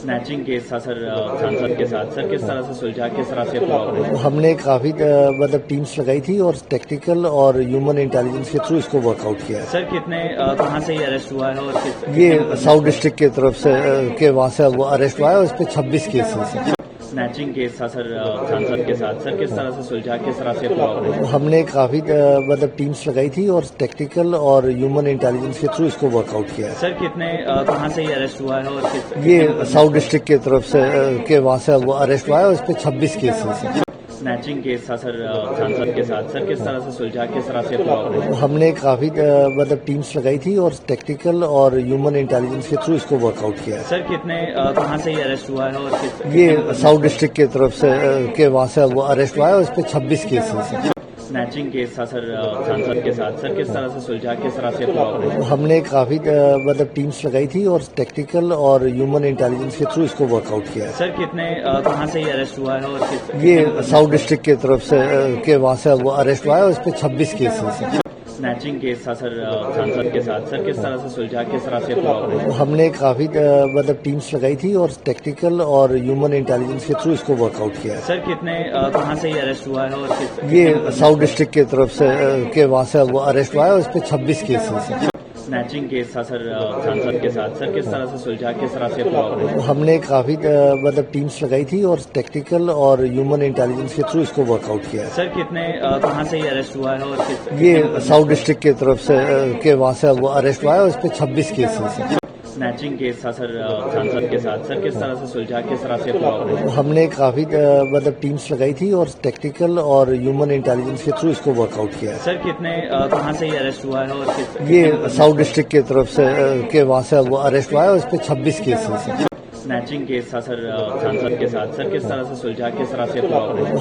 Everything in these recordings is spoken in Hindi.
स्नैचिंग केस था सर, सांसद के साथ सर किस तरह से सुलझा, किस तरह से हमने काफी मतलब टीम्स लगाई थी और टेक्निकल और ह्यूमन इंटेलिजेंस के थ्रू इसको वर्कआउट किया है। सर कितने कहाँ से ये अरेस्ट हुआ है और ये साउथ डिस्ट्रिक्ट की तरफ से के वहाँ से वो अरेस्ट हुआ है और इस पे 26 केसेस हैं। स्नैचिंग केस था सर, सांसद के साथ सर किस तरह से सुलझा, किस तरह से हमने काफी मतलब टीम्स लगाई थी और टेक्निकल और ह्यूमन इंटेलिजेंस के थ्रू इसको वर्कआउट किया है। सर कितने कहाँ से ये अरेस्ट हुआ है और ये साउथ डिस्ट्रिक्ट की तरफ से के वहाँ से वो अरेस्ट हुआ है और इस पे 26 केसेस हैं। स्नैचिंग केस था सर, सांसद के साथ सर किस तरह से सुलझा, किस तरह से हमने काफी मतलब टीम्स लगाई थी और टेक्निकल और ह्यूमन इंटेलिजेंस के थ्रू इसको वर्कआउट किया है। सर कितने कहाँ से ये अरेस्ट हुआ है और ये साउथ डिस्ट्रिक्ट की तरफ से के वहाँ से वो अरेस्ट हुआ है और इस पे 26 केसेस हैं। स्नैचिंग केस था सर, सांसद के साथ सर किस तरह से सुलझा, किस तरह से हमने काफी मतलब टीम्स लगाई थी और टेक्निकल और ह्यूमन इंटेलिजेंस के थ्रू इसको वर्कआउट किया है। सर कितने कहाँ से ये अरेस्ट हुआ है और ये साउथ डिस्ट्रिक्ट की तरफ से के वहाँ से वो अरेस्ट हुआ है और इस पे 26 केसेस हैं। स्नैचिंग केस था सर, सांसद के साथ सर किस तरह से सुलझा, किस तरह से हमने काफी मतलब टीम्स लगाई थी और टेक्निकल और ह्यूमन इंटेलिजेंस के थ्रू इसको वर्कआउट किया है। सर कितने कहाँ से ये अरेस्ट हुआ है और ये साउथ डिस्ट्रिक्ट की तरफ से के वहाँ से वो अरेस्ट हुआ है और इस पे 26 केसेस हैं। स्नैचिंग केस था सर, सांसद के साथ सर किस तरह से सुलझा, किस तरह से हमने काफी मतलब टीम्स लगाई थी और टेक्निकल और ह्यूमन इंटेलिजेंस के थ्रू इसको वर्कआउट किया है। सर कितने कहाँ से ये अरेस्ट हुआ है और ये साउथ डिस्ट्रिक्ट की तरफ से के वहाँ से वो अरेस्ट हुआ है और इस पे 26 केसेस हैं। स्नैचिंग केस था सर, सांसद के साथ सर किस तरह से सुलझा, किस तरह से हमने काफी मतलब टीम्स लगाई थी और टेक्निकल और ह्यूमन इंटेलिजेंस के थ्रू इसको वर्कआउट किया है। सर कितने कहाँ से ये अरेस्ट हुआ है और ये साउथ डिस्ट्रिक्ट की तरफ से के वहाँ से वो अरेस्ट हुआ है और इस पे 26 केसेस हैं। स्नैचिंग केस था सर, सांसद के साथ सर किस तरह से सुलझा, किस तरह से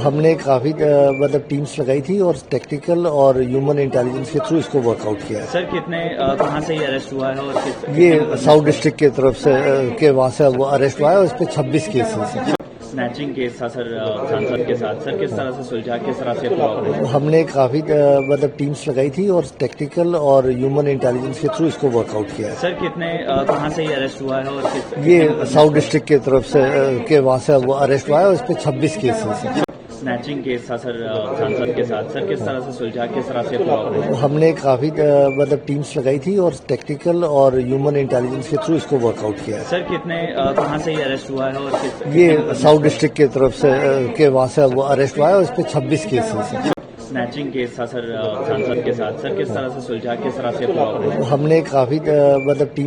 हमने काफी मतलब टीम्स लगाई थी और टेक्निकल और ह्यूमन इंटेलिजेंस के थ्रू इसको वर्कआउट किया है। सर कितने कहाँ से ये अरेस्ट हुआ है और ये साउथ डिस्ट्रिक्ट की तरफ से के वहाँ से वो अरेस्ट हुआ है और इस पे 26 केसेस हैं। स्नैचिंग केस था सर, सांसद के साथ सर किस तरह से सुलझा, किस तरह से हमने काफी मतलब टीम्स लगाई थी और टेक्निकल और ह्यूमन इंटेलिजेंस के थ्रू इसको वर्कआउट किया है। सर कितने कहाँ से ये अरेस्ट हुआ है और ये साउथ डिस्ट्रिक्ट की तरफ से के वहाँ से वो अरेस्ट हुआ है और इस पे 26 केसेस हैं। स्नैचिंग केस था सर, सांसद के साथ सर किस तरह से सुलझा, किस तरह से हमने काफी मतलब टीम्स लगाई थी और टेक्निकल और ह्यूमन इंटेलिजेंस के थ्रू इसको वर्कआउट किया है। सर कितने कहाँ से ये अरेस्ट हुआ है और ये साउथ डिस्ट्रिक्ट की तरफ से के वहाँ से वो अरेस्ट हुआ है और इस पे 26 केसेस हैं। स्नैचिंग केस था सर, सांसद के साथ सर किस तरह से सुलझा, किस तरह से हमने काफी मतलब टीम